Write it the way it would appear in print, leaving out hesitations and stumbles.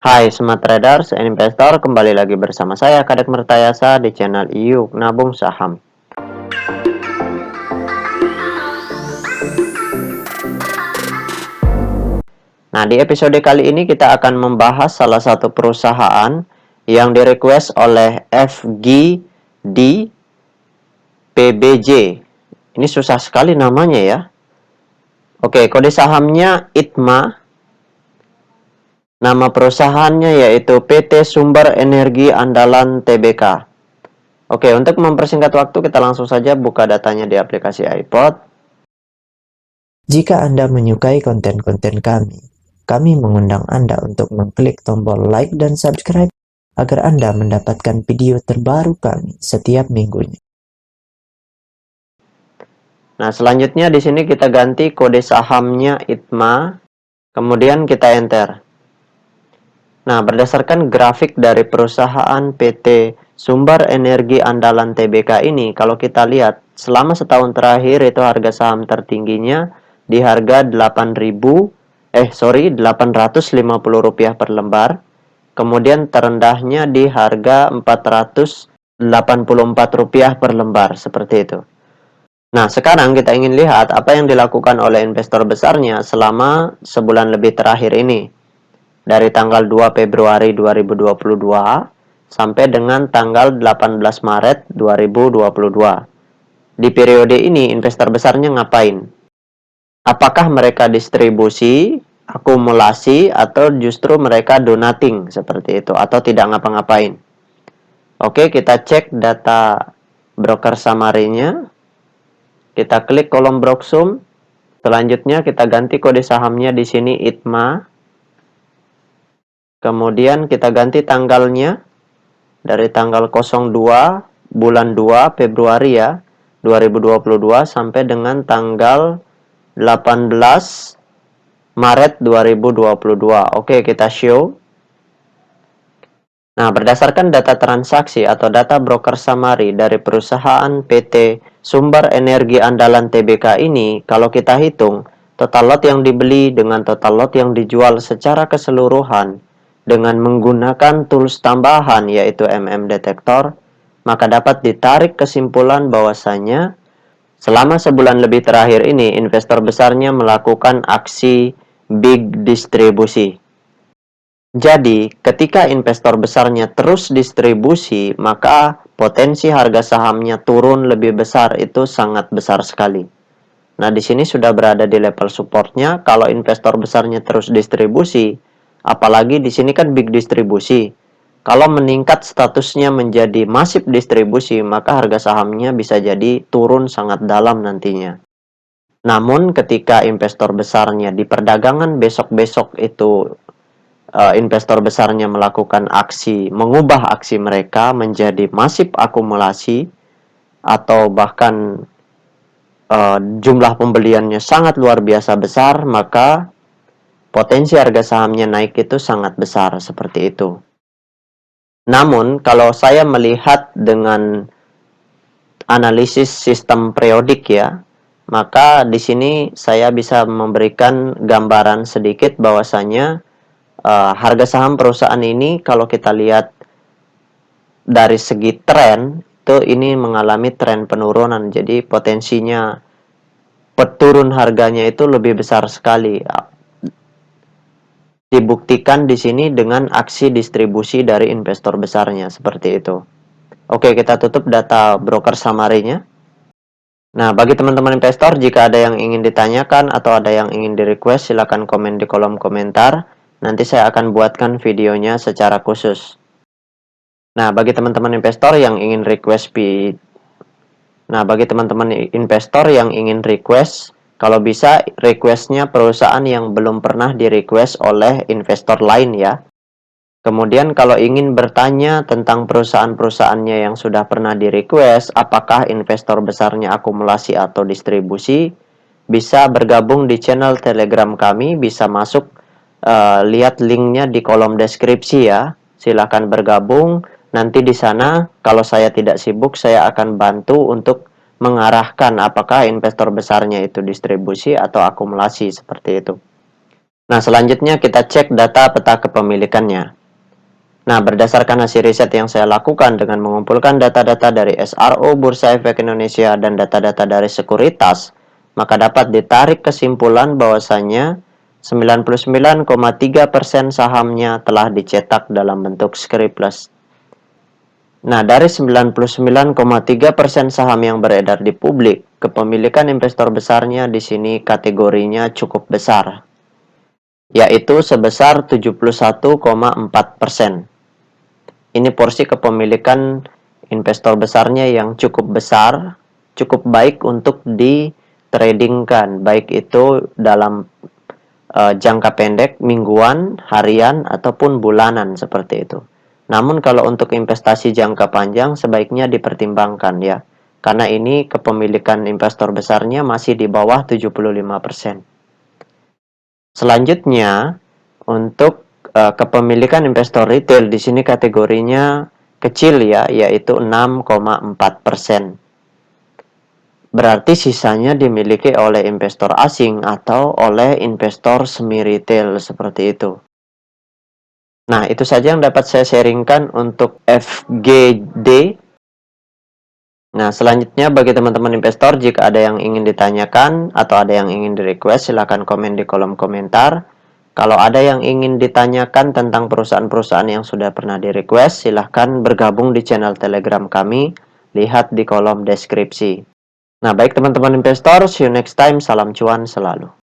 Hai Smart Traders and Investor, kembali lagi bersama saya Kadek Mertayasa di channel IU Nabung Saham. Nah, di episode kali ini kita akan membahas salah satu perusahaan yang direquest oleh FGD PBJ. Ini susah sekali namanya ya. Oke, kode sahamnya ITMA. Nama perusahaannya yaitu PT Sumber Energi Andalan Tbk. Oke, untuk mempersingkat waktu kita langsung saja buka datanya di aplikasi iPod. Jika Anda menyukai konten-konten kami mengundang Anda untuk mengklik tombol like dan subscribe agar Anda mendapatkan video terbaru kami setiap minggunya. Nah, selanjutnya di sini kita ganti kode sahamnya ITMA, kemudian kita enter. Nah, berdasarkan grafik dari perusahaan PT Sumber Energi Andalan Tbk ini, kalau kita lihat selama setahun terakhir itu harga saham tertingginya di harga Rp850 per lembar. Kemudian terendahnya di harga Rp484 per lembar, seperti itu. Nah, sekarang kita ingin lihat apa yang dilakukan oleh investor besarnya selama sebulan lebih terakhir ini. Dari tanggal 2 Februari 2022 sampai dengan tanggal 18 Maret 2022. Di periode ini investor besarnya ngapain? Apakah mereka distribusi, akumulasi, atau justru mereka donating seperti itu, atau tidak ngapa-ngapain? Oke, kita cek data broker summary-nya. Kita klik kolom Broksum. Selanjutnya kita ganti kode sahamnya di sini ITMA. Kemudian kita ganti tanggalnya dari tanggal 02 bulan 2 Februari ya 2022 sampai dengan tanggal 18 Maret 2022. Oke, kita show. Nah, berdasarkan data transaksi atau data broker summary dari perusahaan PT Sumber Energi Andalan Tbk ini, kalau kita hitung, total lot yang dibeli dengan total lot yang dijual secara keseluruhan dengan menggunakan tools tambahan yaitu Detektor, maka dapat ditarik kesimpulan bahwasanya selama sebulan lebih terakhir ini, investor besarnya melakukan aksi big distribusi. Jadi, ketika investor besarnya terus distribusi, maka potensi harga sahamnya turun lebih besar itu sangat besar sekali. Nah, di sini sudah berada di level supportnya. Kalau investor besarnya terus distribusi, apalagi di sini kan big distribusi. Kalau meningkat statusnya menjadi masif distribusi, maka harga sahamnya bisa jadi turun sangat dalam nantinya. Namun, ketika investor besarnya di perdagangan besok-besok itu investor besarnya melakukan aksi, mengubah aksi mereka menjadi masif akumulasi atau bahkan jumlah pembeliannya sangat luar biasa besar, maka potensi harga sahamnya naik itu sangat besar seperti itu. Namun, kalau saya melihat dengan analisis sistem periodik ya, maka di sini saya bisa memberikan gambaran sedikit bahwasanya harga saham perusahaan ini kalau kita lihat dari segi tren itu ini mengalami tren penurunan, jadi potensinya turun harganya itu lebih besar sekali. Dibuktikan di sini dengan aksi distribusi dari investor besarnya seperti itu. Oke, kita tutup data broker summary-nya. Nah, bagi teman-teman investor, jika ada yang ingin ditanyakan atau ada yang ingin di-request, silakan komen di kolom komentar. Nanti saya akan buatkan videonya secara khusus. Nah, bagi teman-teman investor yang ingin request kalau bisa requestnya perusahaan yang belum pernah di-request oleh investor lain ya. Kemudian kalau ingin bertanya tentang perusahaan-perusahaannya yang sudah pernah di-request, apakah investor besarnya akumulasi atau distribusi, bisa bergabung di channel Telegram kami, bisa masuk lihat linknya di kolom deskripsi ya. Silahkan bergabung. Nanti di sana kalau saya tidak sibuk, saya akan bantu untuk mengarahkan apakah investor besarnya itu distribusi atau akumulasi seperti itu. Nah, selanjutnya kita cek data peta kepemilikannya. Nah, berdasarkan hasil riset yang saya lakukan dengan mengumpulkan data-data dari SRO Bursa Efek Indonesia dan data-data dari sekuritas, maka dapat ditarik kesimpulan bahwasanya 99,3% sahamnya telah dicetak dalam bentuk scriptless. Nah, dari 99,3% saham yang beredar di publik, kepemilikan investor besarnya di sini kategorinya cukup besar, yaitu sebesar 71,4%. Ini porsi kepemilikan investor besarnya yang cukup besar, cukup baik untuk ditradingkan, baik itu dalam jangka pendek, mingguan, harian, ataupun bulanan seperti itu. Namun kalau untuk investasi jangka panjang sebaiknya dipertimbangkan ya, karena ini kepemilikan investor besarnya masih di bawah 75%. Selanjutnya, untuk kepemilikan investor retail di sini kategorinya kecil ya, yaitu 6,4%. Berarti sisanya dimiliki oleh investor asing atau oleh investor semi retail seperti itu. Nah, itu saja yang dapat saya sharingkan untuk FGD. Nah, selanjutnya bagi teman-teman investor, jika ada yang ingin ditanyakan atau ada yang ingin di-request, silahkan komen di kolom komentar. Kalau ada yang ingin ditanyakan tentang perusahaan-perusahaan yang sudah pernah di-request, silahkan bergabung di channel Telegram kami, lihat di kolom deskripsi. Nah, baik teman-teman investor, see you next time, salam cuan selalu.